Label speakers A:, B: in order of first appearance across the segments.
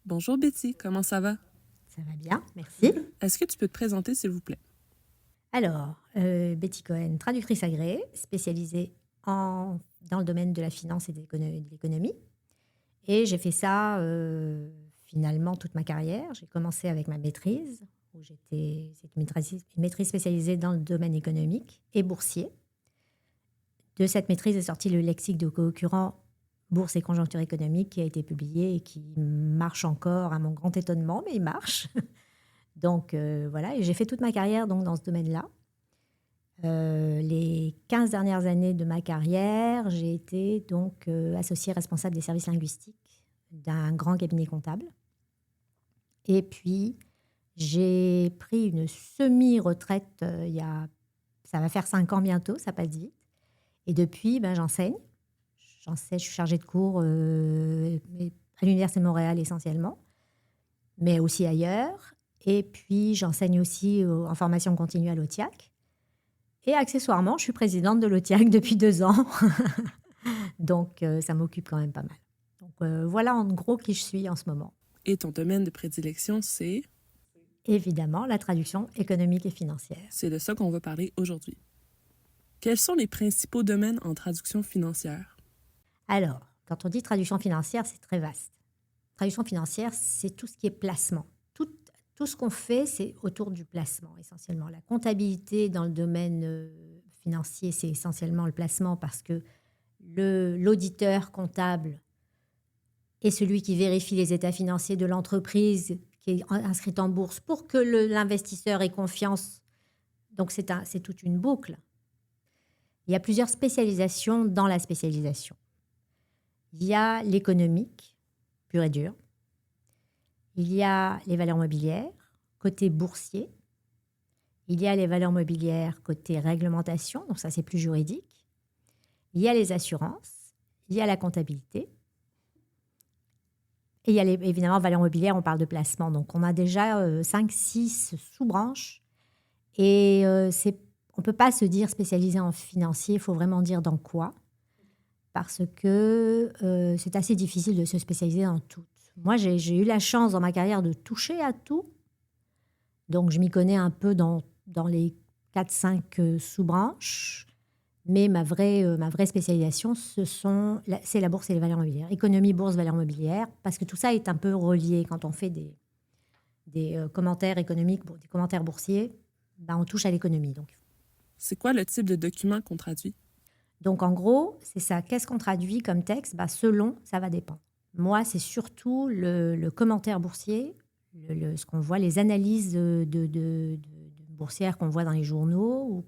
A: Bonjour Betty, comment ça va?
B: Ça va bien, merci.
A: Est-ce que tu peux te présenter, s'il vous plaît?
B: Alors, Betty Cohen, traductrice agréée, spécialisée dans le domaine de la finance et de l'économie. Et j'ai fait ça finalement toute ma carrière. J'ai commencé avec ma maîtrise, où c'est une maîtrise spécialisée dans le domaine économique et boursier. De cette maîtrise est sorti le lexique de co-occurrents Bourse et conjoncture économique qui a été publié et qui marche encore à mon grand étonnement, mais il marche. Donc voilà, et j'ai fait toute ma carrière donc, dans ce domaine-là. Les 15 dernières années de ma carrière, j'ai été donc associée responsable des services linguistiques d'un grand cabinet comptable. Et puis, j'ai pris une semi-retraite ça va faire 5 ans bientôt, ça passe vite. Et depuis, j'enseigne. Je suis chargée de cours à l'Université de Montréal essentiellement, mais aussi ailleurs. Et puis, j'enseigne aussi en formation continue à l'OTIAC. Et accessoirement, je suis présidente de l'OTIAC depuis 2 ans. Donc, ça m'occupe quand même pas mal. Donc, voilà en gros qui je suis en ce moment.
A: Et ton domaine de prédilection, c'est
B: Évidemment, la traduction économique et financière.
A: de ça qu'on va parler aujourd'hui. Quels sont les principaux domaines en traduction financière?
B: Alors, quand on dit traduction financière, c'est très vaste. Traduction financière, c'est tout ce qui est placement. Tout ce qu'on fait, c'est autour du placement, essentiellement. La comptabilité dans le domaine financier, c'est essentiellement le placement parce que l'auditeur comptable est celui qui vérifie les états financiers de l'entreprise qui est inscrite en bourse pour que l'investisseur ait confiance. Donc, c'est toute une boucle. Il y a plusieurs spécialisations dans la spécialisation. Il y a l'économique, pur et dur. Il y a les valeurs mobilières, côté boursier. Il y a les valeurs mobilières, côté réglementation, donc ça c'est plus juridique. Il y a les assurances, il y a la comptabilité. Et il y a évidemment, valeurs mobilières, on parle de placement. Donc on a déjà 5-6 sous-branches. Et on ne peut pas se dire spécialisé en financier, il faut vraiment dire dans quoi. Parce que c'est assez difficile de se spécialiser dans tout. Moi, j'ai eu la chance dans ma carrière de toucher à tout. Donc, je m'y connais un peu dans les 4-5 sous-branches. Mais ma vraie spécialisation, c'est la bourse et les valeurs mobilières. Économie, bourse, valeurs mobilières. Parce que tout ça est un peu relié. Quand on fait des commentaires économiques, des commentaires boursiers, on touche à l'économie.
A: C'est quoi le type de document qu'on traduit?
B: Donc, en gros, c'est ça. Qu'est-ce qu'on traduit comme texte? Selon, ça va dépendre. Moi, c'est surtout le commentaire boursier, ce qu'on voit, les analyses boursières qu'on voit dans les journaux ou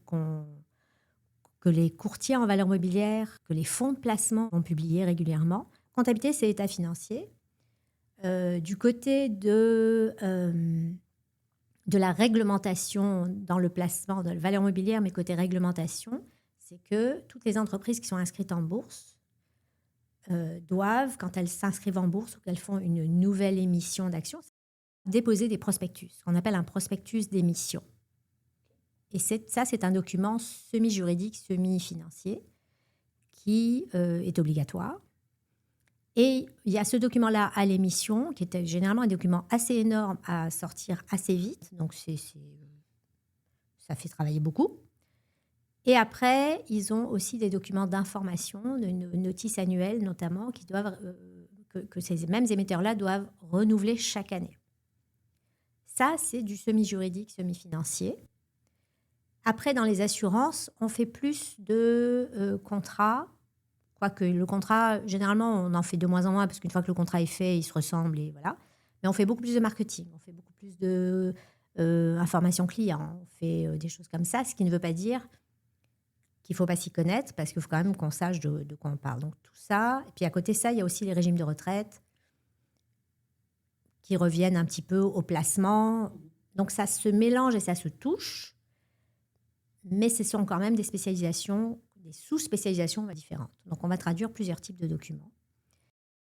B: que les courtiers en valeurs mobilières, que les fonds de placement ont publié régulièrement. Comptabilité, c'est l'état financier. Du côté de la réglementation dans le placement de la valeur mobilière, mais côté réglementation, c'est que toutes les entreprises qui sont inscrites en bourse doivent, quand elles s'inscrivent en bourse ou qu'elles font une nouvelle émission d'actions, déposer des prospectus, qu'on appelle un prospectus d'émission. Et c'est un document semi-juridique, semi-financier, qui est obligatoire. Et il y a ce document-là à l'émission, qui est généralement un document assez énorme à sortir assez vite. Donc, ça fait travailler beaucoup. Et après, ils ont aussi des documents d'information, une notice annuelle notamment, que ces mêmes émetteurs-là doivent renouveler chaque année. Ça, c'est du semi-juridique, semi-financier. Après, dans les assurances, on fait plus de contrats, quoique le contrat, généralement, on en fait de moins en moins, parce qu'une fois que le contrat est fait, il se ressemble, et voilà. Mais on fait beaucoup plus de marketing, on fait beaucoup plus de information client, on fait des choses comme ça, ce qui ne veut pas dire qu'il ne faut pas s'y connaître, parce qu'il faut quand même qu'on sache de quoi on parle. Donc tout ça, et puis à côté de ça, il y a aussi les régimes de retraite qui reviennent un petit peu au placement. Donc ça se mélange et ça se touche, mais ce sont quand même des spécialisations, des sous-spécialisations différentes. Donc on va traduire plusieurs types de documents.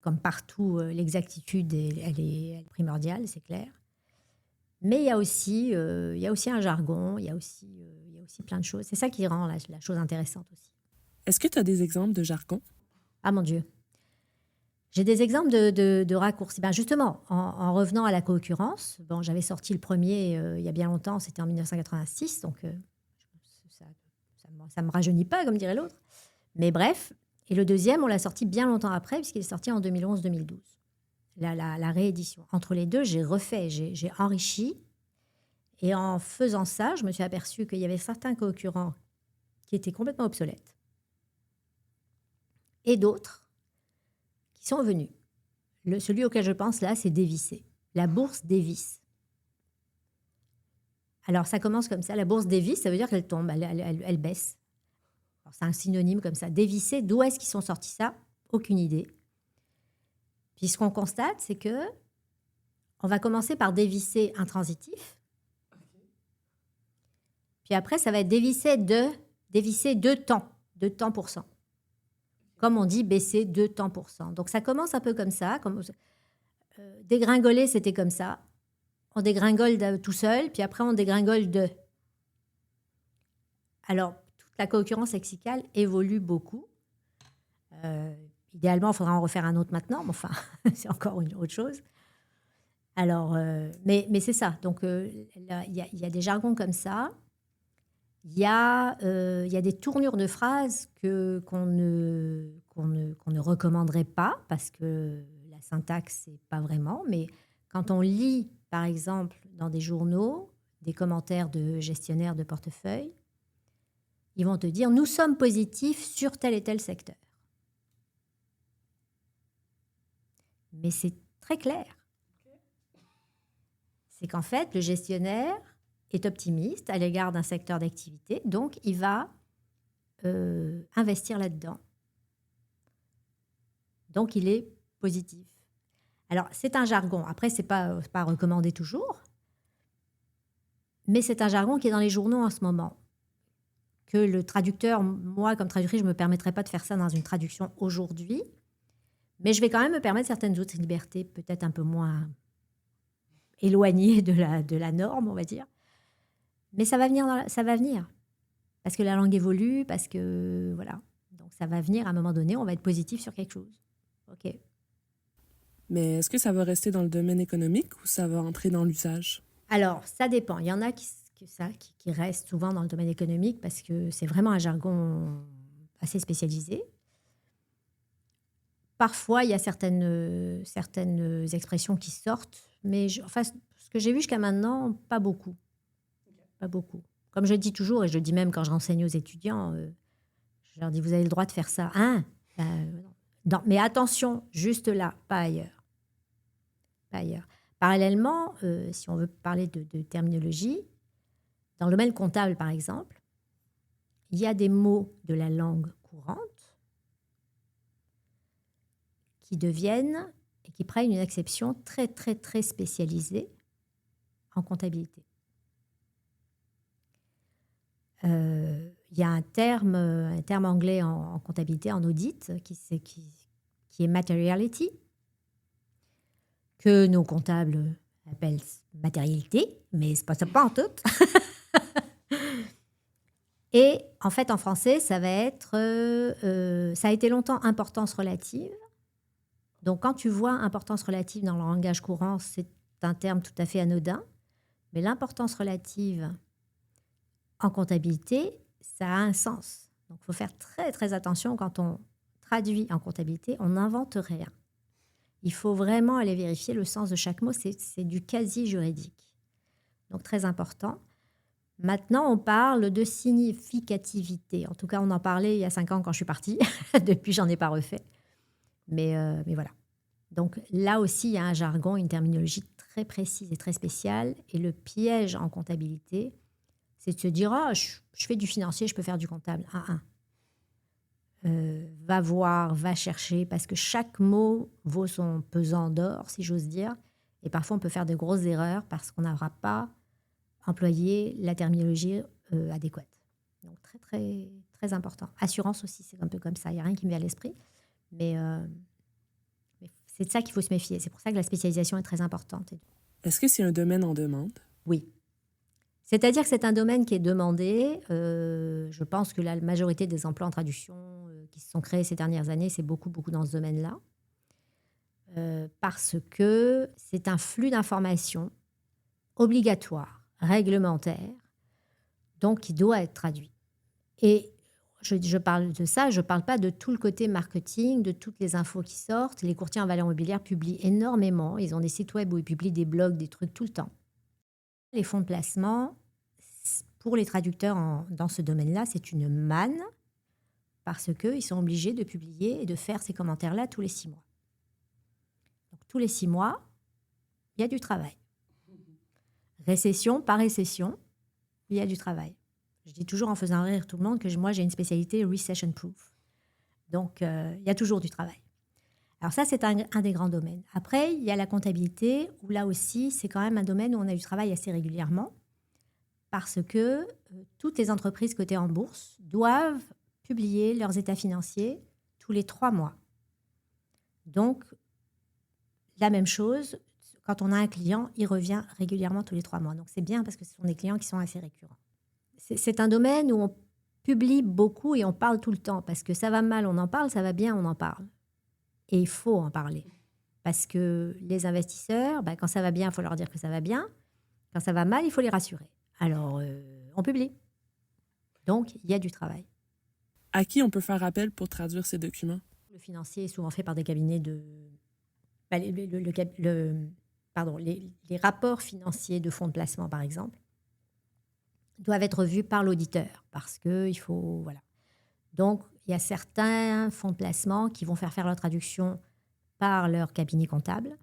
B: Comme partout, l'exactitude, elle est primordiale, c'est clair. Mais il y a aussi un jargon, il y a aussi plein de choses. C'est ça qui rend la chose intéressante aussi.
A: Est-ce que tu as des exemples de jargon?
B: Ah mon Dieu. J'ai des exemples de raccourcis. Ben justement, en revenant à la co-occurrence, bon, j'avais sorti le premier il y a bien longtemps, c'était en 1986, donc ça me rajeunit pas, comme dirait l'autre. Mais bref, et le deuxième, on l'a sorti bien longtemps après, puisqu'il est sorti en 2011-2012, la réédition. Entre les deux, j'ai refait, j'ai enrichi, et en faisant ça, je me suis aperçue qu'il y avait certains co-occurrents qui étaient complètement obsolètes, et d'autres qui sont venus. Celui auquel je pense là, c'est Dévissé, la bourse Davis. Alors, ça commence comme ça. La bourse Davis, ça veut dire qu'elle tombe, elle baisse. Alors, c'est un synonyme comme ça. Dévissé, d'où est-ce qu'ils sont sortis ça? Aucune idée. Puis, ce qu'on constate, c'est que on va commencer par dévisser intransitif. Puis après, ça va être dévisser de temps pour cent. Comme on dit, baisser de temps pour cent. Donc, ça commence un peu comme ça. Dégringoler, c'était comme ça. On dégringole tout seul, puis après, on dégringole de. Alors, toute la co-occurrence lexicale évolue beaucoup. Idéalement, il faudra en refaire un autre maintenant, mais enfin, c'est encore une autre chose. Alors, mais c'est ça. Donc, il y a des jargons comme ça. Il y a des tournures de phrases qu'on ne recommanderait pas parce que la syntaxe, c'est pas vraiment. Mais quand on lit, par exemple, dans des journaux, des commentaires de gestionnaires de portefeuille, ils vont te dire « Nous sommes positifs sur tel et tel secteur ». Mais c'est très clair. C'est qu'en fait, le gestionnaire est optimiste à l'égard d'un secteur d'activité, donc il va investir là-dedans. Donc, il est positif. Alors, c'est un jargon. Après, ce n'est pas recommandé toujours, mais c'est un jargon qui est dans les journaux en ce moment. Que le traducteur, moi, comme traductrice, je ne me permettrais pas de faire ça dans une traduction aujourd'hui, mais je vais quand même me permettre certaines autres libertés, peut-être un peu moins éloignées de la norme, on va dire. Mais ça va venir, parce que la langue évolue, parce que, voilà. Donc, ça va venir à un moment donné, on va être positif sur quelque chose. OK.
A: Mais est-ce que ça va rester dans le domaine économique ou ça va entrer dans l'usage?
B: Alors, ça dépend. Il y en a qui restent souvent dans le domaine économique parce que c'est vraiment un jargon assez spécialisé. Parfois, il y a certaines expressions qui sortent, mais ce que j'ai vu jusqu'à maintenant, pas beaucoup. Pas beaucoup. Comme je dis toujours, et je le dis même quand je renseigne aux étudiants, je leur dis, vous avez le droit de faire ça. Hein? Non, mais attention, juste là, pas ailleurs. Pas ailleurs. Parallèlement, si on veut parler de terminologie, dans le domaine comptable, par exemple, il y a des mots de la langue courante qui deviennent et qui prennent une acception très, très, très spécialisée en comptabilité. Il y a un terme anglais en comptabilité, en audit, qui est materiality, que nos comptables appellent matérialité, mais ce n'est pas en tout. Et en fait, en français, ça va être... ça a été longtemps importance relative. Donc, quand tu vois importance relative dans le langage courant, c'est un terme tout à fait anodin. Mais l'importance relative en comptabilité, ça a un sens. Donc, il faut faire très, très attention quand on traduit en comptabilité. On n'invente rien. Il faut vraiment aller vérifier le sens de chaque mot. C'est du quasi-juridique. Donc, très important. Maintenant, on parle de significativité. En tout cas, on en parlait il y a 5 ans quand je suis partie. Depuis, j'en ai pas refait. Mais voilà. Donc, là aussi, il y a un jargon, une terminologie très précise et très spéciale. Et le piège en comptabilité, c'est de se dire « je fais du financier, je peux faire du comptable. » Va voir, va chercher, parce que chaque mot vaut son pesant d'or, si j'ose dire. Et parfois, on peut faire de grosses erreurs parce qu'on n'aura pas employé la terminologie adéquate. Donc, très, très, très important. Assurance aussi, c'est un peu comme ça. Il n'y a rien qui me vient à l'esprit. Mais c'est de ça qu'il faut se méfier. C'est pour ça que la spécialisation est très importante.
A: Est-ce que c'est un domaine en demande?
B: Oui. C'est-à-dire que c'est un domaine qui est demandé. Je pense que la majorité des emplois en traduction qui se sont créés ces dernières années, c'est beaucoup, beaucoup dans ce domaine-là. parce que c'est un flux d'informations obligatoire, réglementaire, donc qui doit être traduit. Et je parle de ça, je ne parle pas de tout le côté marketing, de toutes les infos qui sortent. Les courtiers en valeurs mobilières publient énormément. Ils ont des sites web où ils publient des blogs, des trucs tout le temps. Les fonds de placement, pour les traducteurs dans ce domaine-là, c'est une manne parce qu'ils sont obligés de publier et de faire ces commentaires-là tous les 6 mois. Donc, tous les 6 mois, il y a du travail. Récession par récession, il y a du travail. Je dis toujours en faisant rire tout le monde que moi, j'ai une spécialité recession proof. Donc, il y a toujours du travail. Alors ça, c'est un des grands domaines. Après, il y a la comptabilité, où là aussi, c'est quand même un domaine où on a du travail assez régulièrement, parce que toutes les entreprises cotées en bourse doivent publier leurs états financiers tous les 3 mois. Donc, la même chose, quand on a un client, il revient régulièrement tous les 3 mois. Donc, c'est bien parce que ce sont des clients qui sont assez récurrents. C'est un domaine où on publie beaucoup et on parle tout le temps, parce que ça va mal, on en parle, ça va bien, on en parle. Et il faut en parler. Parce que les investisseurs, quand ça va bien, il faut leur dire que ça va bien. Quand ça va mal, il faut les rassurer. Alors, on publie. Donc, il y a du travail.
A: À qui on peut faire appel pour traduire ces documents?
B: Le financier est souvent fait par des cabinets de... les rapports financiers de fonds de placement, par exemple, doivent être vus par l'auditeur. Parce qu'il faut... Voilà. Donc, il y a certains fonds de placement qui vont faire leur traduction par leur cabinet comptable,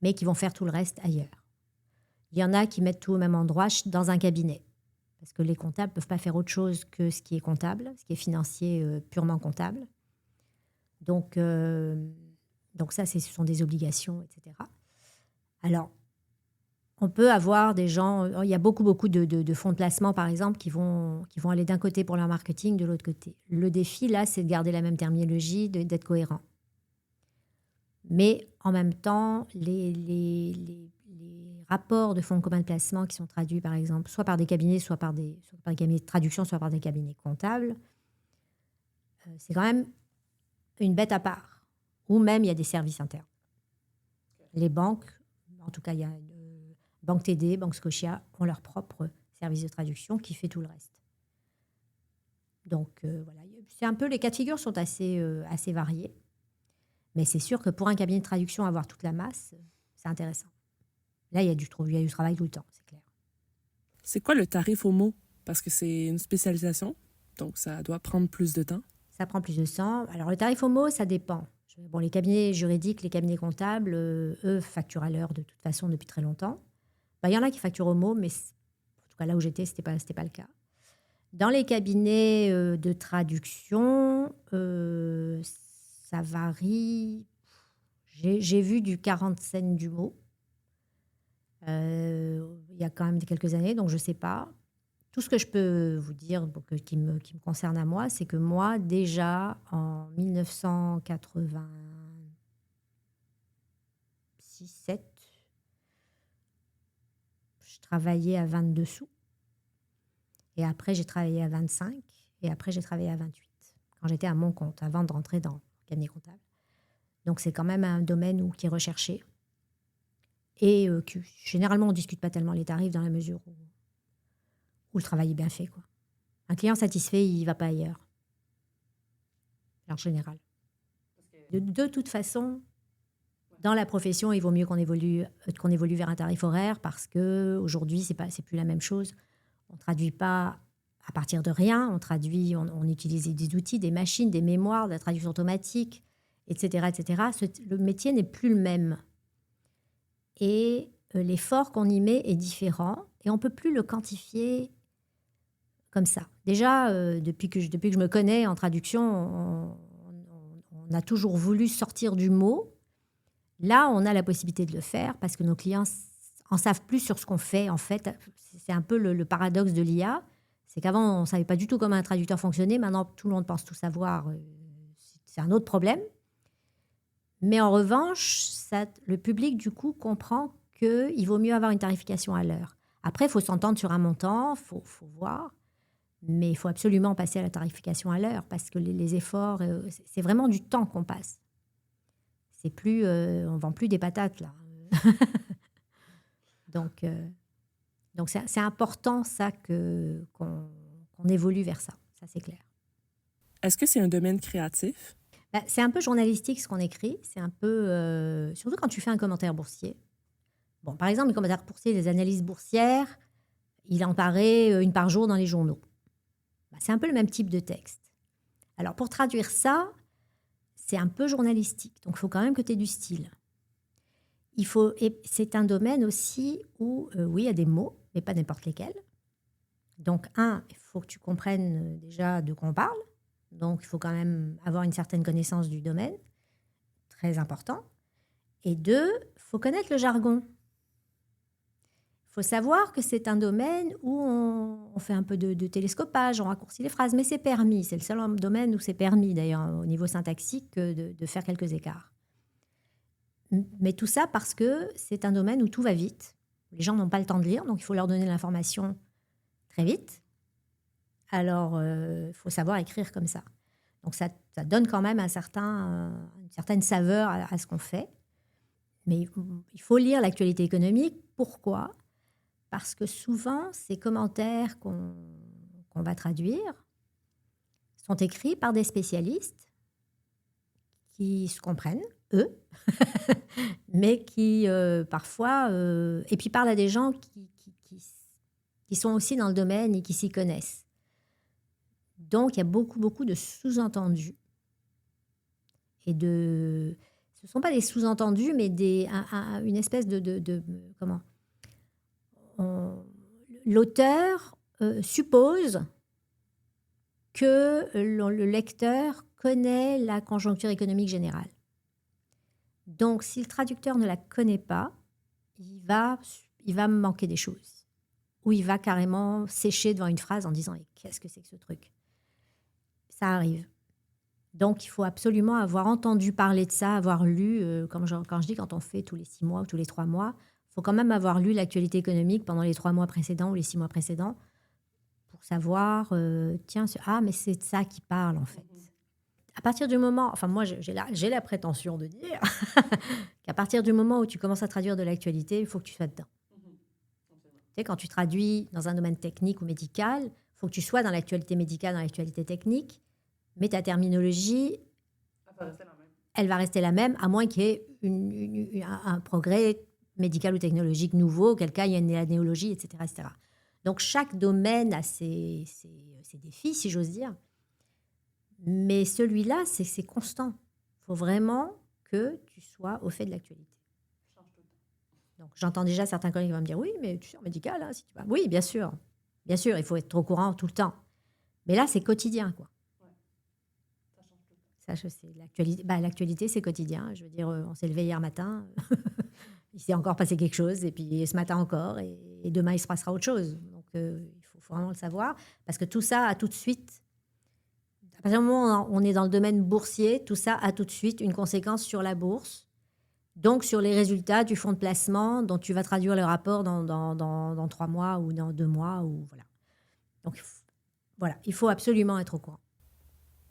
B: mais qui vont faire tout le reste ailleurs. Il y en a qui mettent tout au même endroit dans un cabinet, parce que les comptables ne peuvent pas faire autre chose que ce qui est comptable, ce qui est financier purement comptable. Donc ça, ce sont des obligations, etc. Alors, on peut avoir des gens... Il y a beaucoup de fonds de placement, par exemple, qui vont aller d'un côté pour leur marketing, de l'autre côté. Le défi, là, c'est de garder la même terminologie, d'être cohérent. Mais en même temps, les rapports de fonds communs de placement qui sont traduits, par exemple, soit par des cabinets, soit par des cabinets de traduction, soit par des cabinets comptables, c'est quand même une bête à part. Ou même, il y a des services internes. Les banques, en tout cas, il y a Banque TD, Banque Scotia, ont leur propre service de traduction qui fait tout le reste. Donc, voilà. C'est un peu, les cas de figure sont assez variés. Mais c'est sûr que pour un cabinet de traduction, avoir toute la masse, c'est intéressant. Là, il y a du travail tout le temps, c'est clair.
A: C'est quoi le tarif au mot? Parce que c'est une spécialisation, donc ça doit prendre plus de temps.
B: Ça prend plus de temps. Alors, le tarif au mot, ça dépend. Bon, les cabinets juridiques, les cabinets comptables, eux, facturent à l'heure de toute façon depuis très longtemps. Il y en a qui facturent au mot, mais en tout cas, là où j'étais, c'était pas le cas. Dans les cabinets de traduction, ça varie. J'ai vu du 40 cents du mot. Il y a quand même quelques années, donc je ne sais pas. Tout ce que je peux vous dire qui me concerne à moi, c'est que moi, déjà en 1986-7, je travaillais à 22 sous. Et après, j'ai travaillé à 25. Et après, j'ai travaillé à 28. Quand j'étais à mon compte, avant de rentrer dans le cabinet comptable. Donc, c'est quand même un domaine qui est recherché. Et généralement, on ne discute pas tellement les tarifs dans la mesure où le travail est bien fait, quoi. Un client satisfait, il ne va pas ailleurs. En général. De toute façon, dans la profession, il vaut mieux qu'on évolue vers un tarif horaire parce qu'aujourd'hui, c'est plus la même chose. On ne traduit pas à partir de rien. On utilise des outils, des machines, des mémoires, de la traduction automatique, etc. etc. Le métier n'est plus le même. Et l'effort qu'on y met est différent. Et on ne peut plus le quantifier comme ça. Déjà, depuis que je me connais en traduction, on a toujours voulu sortir du mot. Là, on a la possibilité de le faire parce que nos clients en savent plus sur ce qu'on fait. En fait, c'est un peu le paradoxe de l'IA. C'est qu'avant, on ne savait pas du tout comment un traducteur fonctionnait. Maintenant, tout le monde pense tout savoir. C'est un autre problème. Mais en revanche, le public, du coup, comprend qu'il vaut mieux avoir une tarification à l'heure. Après, il faut s'entendre sur un montant, il faut voir. Mais il faut absolument passer à la tarification à l'heure parce que les efforts, c'est vraiment du temps qu'on passe. C'est plus, on vend plus des patates là. Donc, c'est important ça qu'on évolue vers ça. Ça, c'est clair.
A: Est-ce que c'est un domaine créatif?
B: Bah, c'est un peu journalistique ce qu'on écrit. C'est un peu, surtout quand tu fais un commentaire boursier. Bon, par exemple, les commentaires boursiers, les analyses boursières, il en paraît une par jour dans les journaux. Bah, c'est un peu le même type de texte. Alors, pour traduire ça, c'est un peu journalistique. Donc, il faut quand même que tu aies du style. Et c'est un domaine aussi où, oui, il y a des mots, mais pas n'importe lesquels. Donc, il faut que tu comprennes déjà de quoi on parle. Donc, il faut quand même avoir une certaine connaissance du domaine, très important. Et deux, il faut connaître le jargon. Il faut savoir que c'est un domaine où on fait un peu de télescopage, on raccourcit les phrases, mais c'est permis. C'est le seul domaine où c'est permis, d'ailleurs, au niveau syntaxique, de faire quelques écarts. Mais tout ça parce que c'est un domaine où tout va vite. Les gens n'ont pas le temps de lire, donc il faut leur donner l'information très vite. Alors, il faut savoir écrire comme ça. Donc, ça donne quand même une certaine saveur à ce qu'on fait. Mais il faut lire l'actualité économique. Pourquoi ? Parce que souvent, ces commentaires qu'on va traduire sont écrits par des spécialistes qui se comprennent, eux, mais qui parfois... et puis parlent à des gens qui sont aussi dans le domaine et qui s'y connaissent. Donc, il y a beaucoup, beaucoup de sous-entendus. Ce ne sont pas des sous-entendus, mais une espèce comment l'auteur suppose que le lecteur connaît la conjoncture économique générale. Donc, si le traducteur ne la connaît pas, il va me manquer des choses. Ou il va carrément sécher devant une phrase en disant « Qu'est-ce que c'est que ce truc ?» Ça arrive. Donc, il faut absolument avoir entendu parler de ça, avoir lu, quand je dis quand on fait tous les 6 mois ou tous les 3 mois, il faut quand même avoir lu l'actualité économique pendant les 3 mois précédents ou les 6 mois précédents pour savoir, mais c'est de ça qui parle en fait. À partir du moment, enfin moi j'ai la prétention de dire qu'à partir du moment où tu commences à traduire de l'actualité, il faut que tu sois dedans. Tu sais, quand tu traduis dans un domaine technique ou médical, il faut que tu sois dans l'actualité médicale, dans l'actualité technique, mais ta terminologie, elle va rester la même, à moins qu'il y ait un progrès médical ou technologique nouveau, auquel cas il y a une néologie, etc., etc. Donc chaque domaine a ses défis, si j'ose dire. Mais celui-là, c'est constant. Il faut vraiment que tu sois au fait de l'actualité. Donc j'entends déjà certains collègues qui vont me dire « Oui, mais tu es en médical, hein, si tu vas... » Oui, bien sûr. Bien sûr, il faut être au courant tout le temps. Mais là, c'est quotidien, quoi. Ça, je sais. L'actualité, c'est quotidien. Je veux dire, on s'est levé hier matin, il s'est encore passé quelque chose, et puis ce matin encore, et demain, il se passera autre chose. Donc, il faut vraiment le savoir, parce que tout ça a tout de suite, à partir du moment où on est dans le domaine boursier, tout ça a tout de suite une conséquence sur la bourse, donc sur les résultats du fonds de placement dont tu vas traduire le rapport dans 3 mois ou dans 2 mois. Voilà. Donc, voilà, il faut absolument être au courant.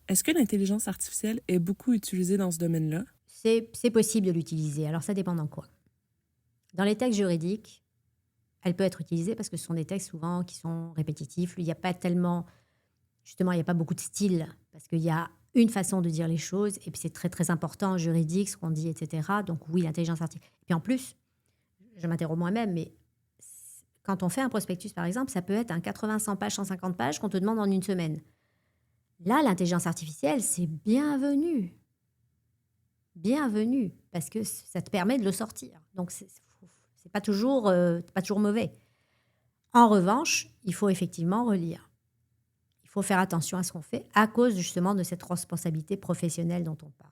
A: Est-ce que l'intelligence artificielle est beaucoup utilisée dans ce domaine-là?
B: C'est possible de l'utiliser. Alors, ça dépend dans quoi. Dans les textes juridiques, elle peut être utilisée parce que ce sont des textes souvent qui sont répétitifs. Il n'y a pas tellement... Justement, il n'y a pas beaucoup de style parce qu'il y a une façon de dire les choses et puis c'est très, très important en juridique, ce qu'on dit, etc. Donc oui, l'intelligence artificielle. Et puis en plus, je m'interromps moi-même, mais quand on fait un prospectus, par exemple, ça peut être un 80, 100 pages, 150 pages qu'on te demande en une semaine. Là, l'intelligence artificielle, c'est bienvenu. Bienvenu, parce que ça te permet de le sortir. Donc, c'est pas toujours mauvais. En revanche, il faut effectivement relire. Il faut faire attention à ce qu'on fait à cause justement de cette responsabilité professionnelle dont on parle.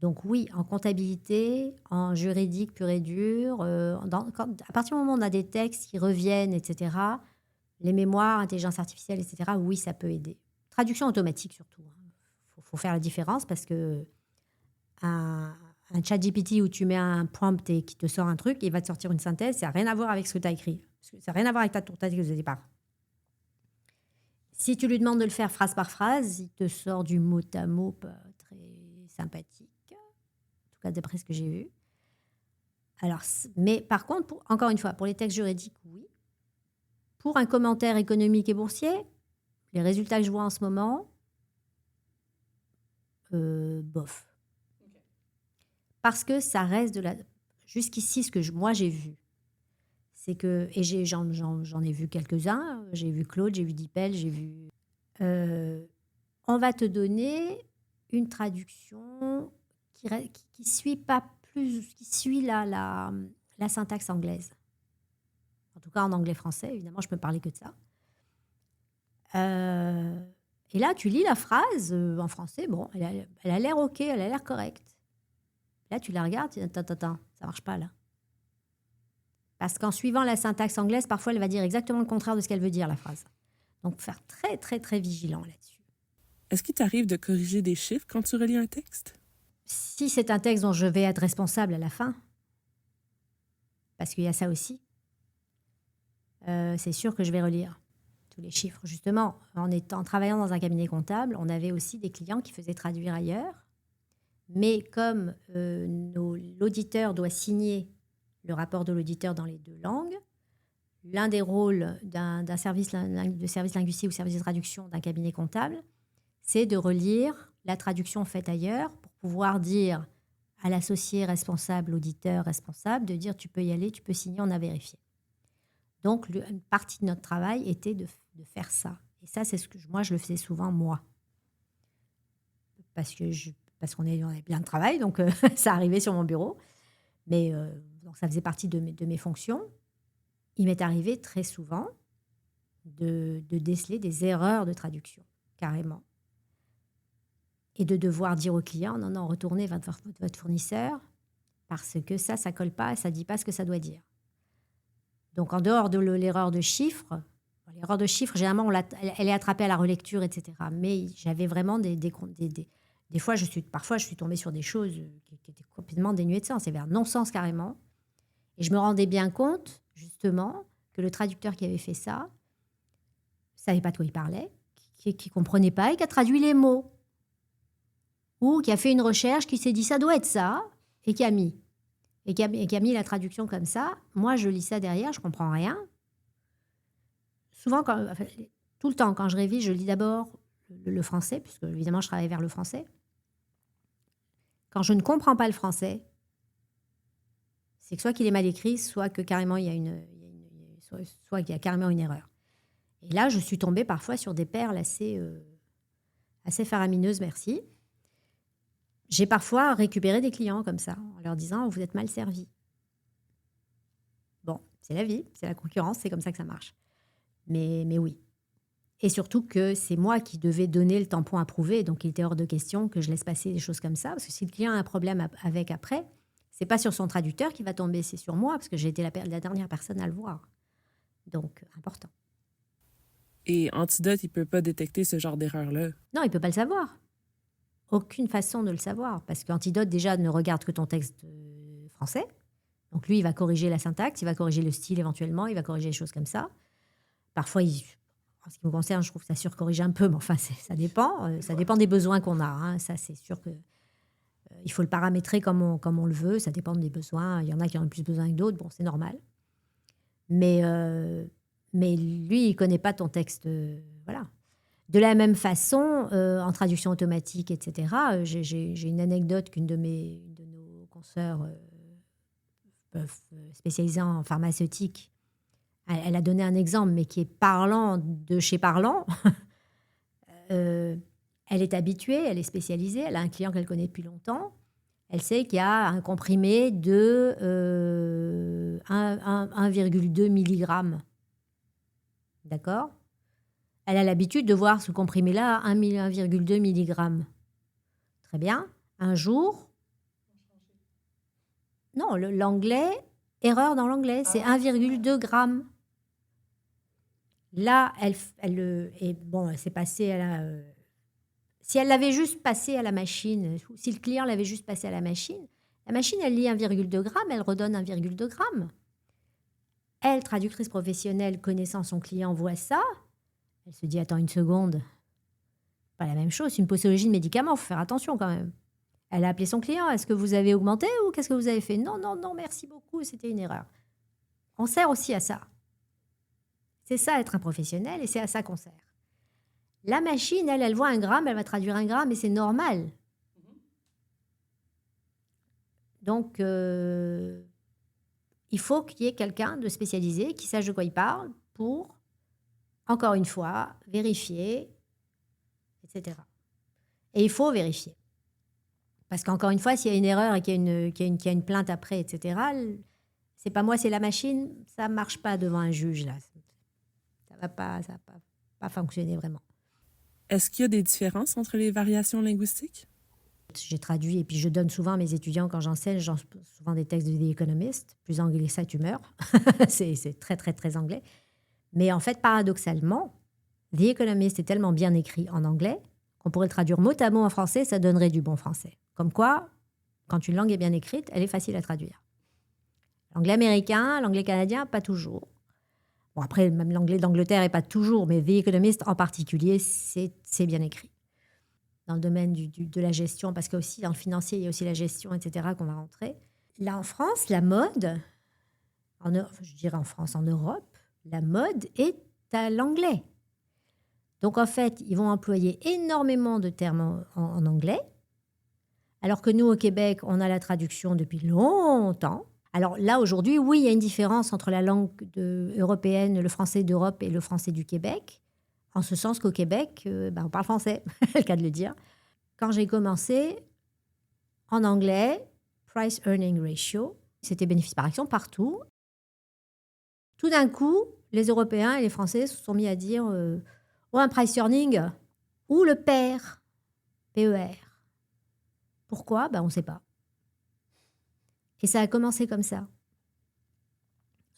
B: Donc oui, en comptabilité, en juridique pur et dur, à partir du moment où on a des textes qui reviennent, etc., les mémoires, intelligence artificielle, etc., oui, ça peut aider. Traduction automatique surtout. Faut faire la différence parce que un chat GPT où tu mets un prompt et qui te sort un truc, il va te sortir une synthèse, ça n'a rien à voir avec ce que tu as écrit. Ça n'a rien à voir avec ton texte de départ. Si tu lui demandes de le faire phrase par phrase, il te sort du mot à mot pas très sympathique. tout cas d'après ce que j'ai vu. Alors, mais par contre, encore une fois, pour les textes juridiques, oui. Pour un commentaire économique et boursier, les résultats que je vois en ce moment, bof. Parce que ça reste de la... Jusqu'ici, ce que moi j'ai vu, c'est que... Et j'en ai vu quelques-uns. J'ai vu Claude, j'ai vu Dipel, j'ai vu... on va te donner une traduction qui suit pas plus... qui suit la syntaxe anglaise. En tout cas, en anglais-français, évidemment, je peux parler que de ça. Et là, tu lis la phrase en français, bon, elle a l'air OK, elle a l'air correcte. Là, tu la regardes, tu dis, attends, ça marche pas là. Parce qu'en suivant la syntaxe anglaise, parfois, elle va dire exactement le contraire de ce qu'elle veut dire, la phrase. Donc, faire très, très, très vigilant là-dessus.
A: Est-ce qu'il t'arrive de corriger des chiffres quand tu relis un texte?
B: Si c'est un texte dont je vais être responsable à la fin, parce qu'il y a ça aussi, c'est sûr que je vais relire tous les chiffres. Justement, en travaillant dans un cabinet comptable, on avait aussi des clients qui faisaient traduire ailleurs. Mais comme l'auditeur doit signer le rapport de l'auditeur dans les 2 langues, l'un des rôles d'un service linguistique ou service de traduction d'un cabinet comptable, c'est de relire la traduction faite ailleurs pour pouvoir dire à l'associé responsable, l'auditeur responsable, de dire tu peux y aller, tu peux signer, on a vérifié. Donc, une partie de notre travail était de faire ça. Et ça, c'est ce que moi, je le faisais souvent, moi. Parce qu'on avait bien de travail, donc ça arrivait sur mon bureau. Mais donc ça faisait partie de mes fonctions. Il m'est arrivé très souvent de déceler des erreurs de traduction, carrément. Et de devoir dire au client, non, retournez votre fournisseur, parce que ça ne colle pas, ça ne dit pas ce que ça doit dire. Donc, en dehors de l'erreur de chiffres, généralement, elle est attrapée à la relecture, etc. Mais j'avais vraiment des fois, parfois, je suis tombée sur des choses qui étaient complètement dénuées de sens. C'est vers non-sens carrément. Et je me rendais bien compte, justement, que le traducteur qui avait fait ça ne savait pas de quoi il parlait, qui ne comprenait pas et qui a traduit les mots. Ou qui a fait une recherche, qui s'est dit ça doit être ça, et qui a mis. Et qui a mis la traduction comme ça. Moi, je lis ça derrière, je ne comprends rien. Souvent, tout le temps, quand je révise, je lis d'abord le français, puisque évidemment, je travaille vers le français. Quand je ne comprends pas le français, c'est que soit qu'il est mal écrit, soit que carrément soit qu'il y a carrément une erreur. Et là, je suis tombée parfois sur des perles assez faramineuses, merci. J'ai parfois récupéré des clients comme ça, en leur disant « vous êtes mal servis ». Bon, c'est la vie, c'est la concurrence, c'est comme ça que ça marche. Mais oui. Et surtout que c'est moi qui devais donner le tampon approuvé, donc il était hors de question que je laisse passer des choses comme ça, parce que si le client a un problème avec après, c'est pas sur son traducteur qui va tomber, c'est sur moi, parce que j'ai été la dernière personne à le voir. Donc, important.
A: Et Antidote, il peut pas détecter ce genre d'erreur-là?
B: Non, il peut pas le savoir. Aucune façon de le savoir, parce qu'Antidote, déjà, ne regarde que ton texte français. Donc, lui, il va corriger la syntaxe, il va corriger le style éventuellement, il va corriger les choses comme ça. Parfois, en ce qui me concerne, je trouve que ça surcorrige un peu, mais enfin, ça dépend. Ça dépend des besoins qu'on a. Hein. Ça, c'est sûr que il faut le paramétrer comme on le veut. Ça dépend des besoins. Il y en a qui en ont plus besoin que d'autres. Bon, c'est normal. Mais lui, il ne connaît pas ton texte. Voilà. De la même façon, en traduction automatique, etc., j'ai une anecdote qu'une de nos consoeurs spécialisée en pharmaceutique, elle a donné un exemple, mais qui est parlant de chez parlant. Elle est habituée, elle est spécialisée, elle a un client qu'elle connaît depuis longtemps. Elle sait qu'il y a un comprimé de 1,2 mg. D'accord ? Elle a l'habitude de voir ce comprimé-là à 1,2 mg. Très bien. Un jour... Non, l'anglais... Erreur dans l'anglais, c'est 1,2 g. Là, elle s'est passé à la... si elle l'avait juste passé à la machine, si le client l'avait juste passé à la machine, elle lit 1,2 g, elle redonne 1,2 g. Elle, traductrice professionnelle, connaissant son client, voit ça. Elle se dit, attends une seconde, pas la même chose, c'est une posologie de médicaments, il faut faire attention quand même. Elle a appelé son client. Est-ce que vous avez augmenté ou qu'est-ce que vous avez fait? Non, non, non, merci beaucoup, c'était une erreur. On sert aussi à ça. C'est ça être un professionnel et c'est à ça qu'on sert. La machine, elle voit un gramme, elle va traduire un gramme et c'est normal. Donc, il faut qu'il y ait quelqu'un de spécialisé qui sache de quoi il parle pour, encore une fois, vérifier, etc. Et il faut vérifier. Parce qu'encore une fois, s'il y a une erreur et qu'il y a une plainte après, etc., c'est pas moi, c'est la machine, ça ne marche pas devant un juge. Là. Ça va pas fonctionner vraiment.
A: Est-ce qu'il y a des différences entre les variations linguistiques?
B: J'ai traduit et puis je donne souvent à mes étudiants quand j'enseigne, souvent des textes de The Economist. Plus anglais ça, tu meurs. c'est très, très, très anglais. Mais en fait, paradoxalement, The Economist est tellement bien écrit en anglais qu'on pourrait le traduire mot à mot en français, ça donnerait du bon français. Comme quoi, quand une langue est bien écrite, elle est facile à traduire. L'anglais américain, l'anglais canadien, pas toujours. Bon, après, même l'anglais d'Angleterre n'est pas toujours, mais The Economist en particulier, c'est bien écrit. Dans le domaine de la gestion, parce qu'aussi dans le financier, il y a aussi la gestion, etc., qu'on va rentrer. Là, en France, la mode, je dirais en France, en Europe, la mode est à l'anglais. Donc, en fait, ils vont employer énormément de termes en anglais, alors que nous, au Québec, on a la traduction depuis longtemps. Alors là, aujourd'hui, oui, il y a une différence entre la langue européenne, le français d'Europe et le français du Québec, en ce sens qu'au Québec, on parle français, c'est le cas de le dire. Quand j'ai commencé, en anglais, Price Earning Ratio, c'était bénéfice par action partout. Tout d'un coup, les Européens et les Français se sont mis à dire un Price Earning ou le PER, PER. Pourquoi? On ne sait pas. Et ça a commencé comme ça.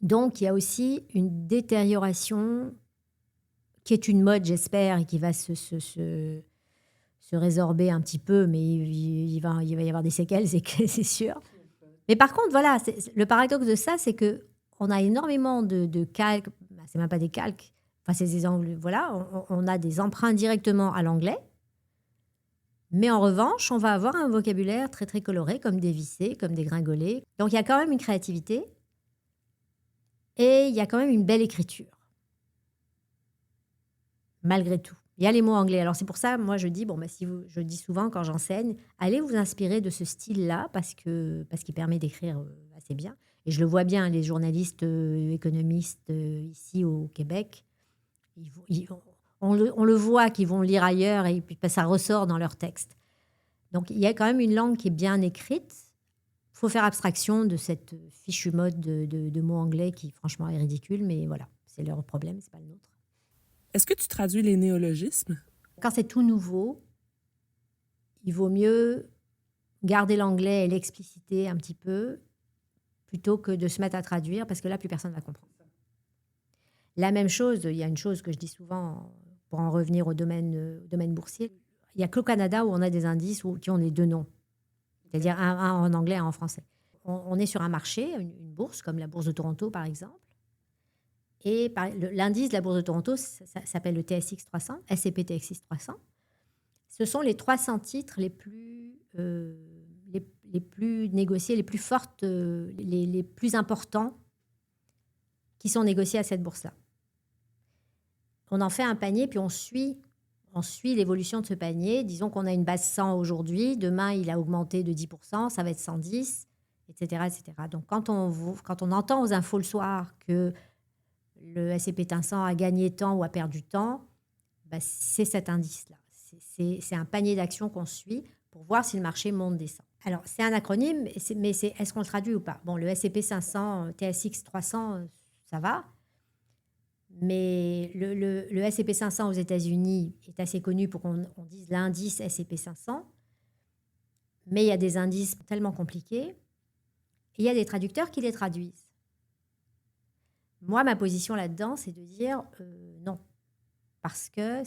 B: Donc, il y a aussi une détérioration qui est une mode, j'espère, et qui va se résorber un petit peu, mais il va y avoir des séquelles, c'est sûr. Mais par contre, voilà, le paradoxe de ça, c'est qu'on a énormément de calques, c'est même pas des calques, enfin, c'est des angles, voilà, on a des emprunts directement à l'anglais, mais en revanche, on va avoir un vocabulaire très, très coloré, comme des vissés, comme des gringolés. Donc, il y a quand même une créativité et il y a quand même une belle écriture, malgré tout. Il y a les mots anglais. Alors, c'est pour ça, moi, je dis, je dis souvent quand j'enseigne, allez vous inspirer de ce style-là parce qu'il permet d'écrire assez bien. Et je le vois bien, les journalistes économistes ici au Québec, on le voit qu'ils vont lire ailleurs et puis ça ressort dans leur texte. Donc, il y a quand même une langue qui est bien écrite. Il faut faire abstraction de cette fichue mode de mots anglais qui, franchement, est ridicule. Mais voilà, c'est leur problème, c'est pas le nôtre.
A: Est-ce que tu traduis les néologismes?
B: Quand c'est tout nouveau, il vaut mieux garder l'anglais et l'expliciter un petit peu plutôt que de se mettre à traduire parce que là, plus personne ne va comprendre. La même chose, il y a une chose que je dis souvent pour en revenir au domaine boursier. Il n'y a qu'au Canada où on a des indices qui ont les deux noms, c'est-à-dire un en anglais et un en français. On est sur un marché, une bourse, comme la bourse de Toronto par exemple. Et l'indice de la bourse de Toronto, ça s'appelle le TSX 300, S&P TSX 300. Ce sont les 300 titres les plus négociés, les plus fortes, les plus importants qui sont négociés à cette bourse-là. On en fait un panier, puis on suit l'évolution de ce panier. Disons qu'on a une base 100 aujourd'hui, demain il a augmenté de 10%, ça va être 110, etc. etc. Donc quand on entend aux infos le soir que le S&P 500 a gagné tant ou a perdu tant, c'est cet indice-là. C'est un panier d'actions qu'on suit pour voir si le marché monte, descend. Alors, c'est un acronyme, mais est-ce qu'on le traduit ou pas? Bon, le S&P 500, TSX 300, ça va. Mais le S&P 500 aux États-Unis est assez connu pour qu'on dise l'indice S&P 500. Mais il y a des indices tellement compliqués. Et il y a des traducteurs qui les traduisent. Moi, ma position là-dedans, c'est de dire non. Parce que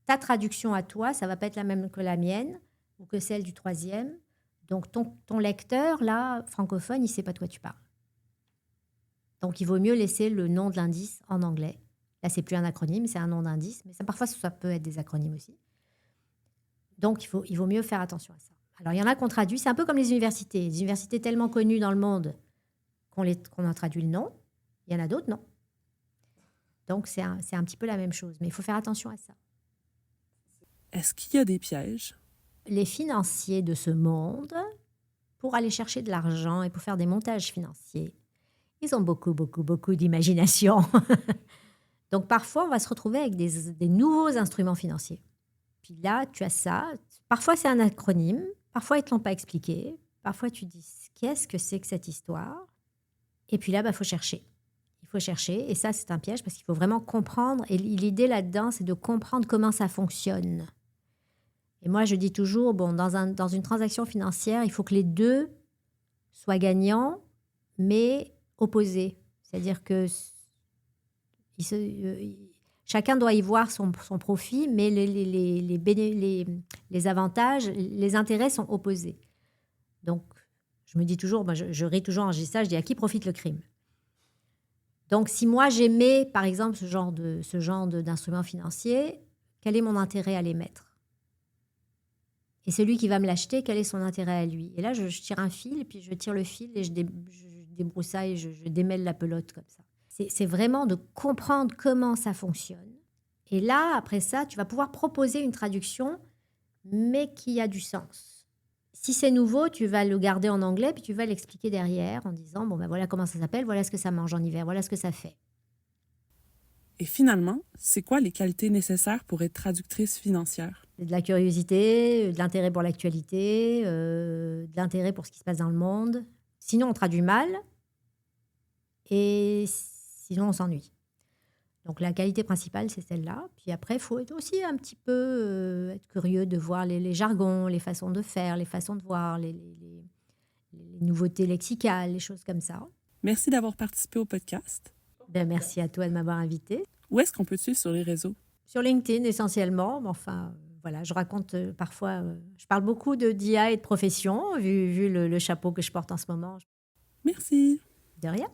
B: ta traduction à toi, ça ne va pas être la même que la mienne ou que celle du troisième. Donc, ton lecteur, là, francophone, il ne sait pas de quoi tu parles. Donc, il vaut mieux laisser le nom de l'indice en anglais. Là, ce n'est plus un acronyme, c'est un nom d'indice. Mais parfois, ça peut être des acronymes aussi. Donc, il vaut mieux faire attention à ça. Alors, il y en a qu'on traduit, c'est un peu comme les universités. Les universités tellement connues dans le monde qu'on en traduit le nom. Il y en a d'autres, non. Donc, c'est un petit peu la même chose. Mais il faut faire attention à ça.
A: Est-ce qu'il y a des pièges?
B: Les financiers de ce monde, pour aller chercher de l'argent et pour faire des montages financiers, ils ont beaucoup, beaucoup, beaucoup d'imagination. Donc, parfois, on va se retrouver avec des nouveaux instruments financiers. Puis là, tu as ça. Parfois, c'est un acronyme. Parfois, ils ne te l'ont pas expliqué. Parfois, tu dis, qu'est-ce que c'est que cette histoire? Et puis là, il faut chercher. Il faut chercher. Et ça, c'est un piège parce qu'il faut vraiment comprendre. Et l'idée là-dedans, c'est de comprendre comment ça fonctionne. Et moi, je dis toujours, dans une transaction financière, il faut que les deux soient gagnants, mais opposés. C'est-à-dire que chacun doit y voir son profit, mais les avantages, les intérêts sont opposés. Donc, je me dis toujours, je ris toujours en disant ça, je dis à qui profite le crime? Donc, si moi j'aimais, par exemple, ce genre d'instruments financiers, quel est mon intérêt à les mettre? Et celui qui va me l'acheter, quel est son intérêt à lui? Et là, je tire un fil, et puis je tire le fil, et je débroussaille, je démêle la pelote comme ça. C'est vraiment de comprendre comment ça fonctionne. Et là, après ça, tu vas pouvoir proposer une traduction, mais qui a du sens. Si c'est nouveau, tu vas le garder en anglais, puis tu vas l'expliquer derrière en disant, voilà comment ça s'appelle, voilà ce que ça mange en hiver, voilà ce que ça fait.
A: Et finalement, c'est quoi les qualités nécessaires pour être traductrice financière?
B: De la curiosité, de l'intérêt pour l'actualité, de l'intérêt pour ce qui se passe dans le monde. Sinon, on traduit mal et sinon, on s'ennuie. Donc, la qualité principale, c'est celle-là. Puis après, il faut être aussi un petit peu être curieux de voir les jargons, les façons de faire, les façons de voir, les nouveautés lexicales, les choses comme ça.
A: Merci d'avoir participé au podcast.
B: Merci à toi de m'avoir invitée.
A: Où est-ce qu'on peut te suivre sur les réseaux?
B: Sur LinkedIn, essentiellement. Voilà, je raconte parfois... je parle beaucoup d'IA et de profession, vu le chapeau que je porte en ce moment.
A: Merci.
B: De rien.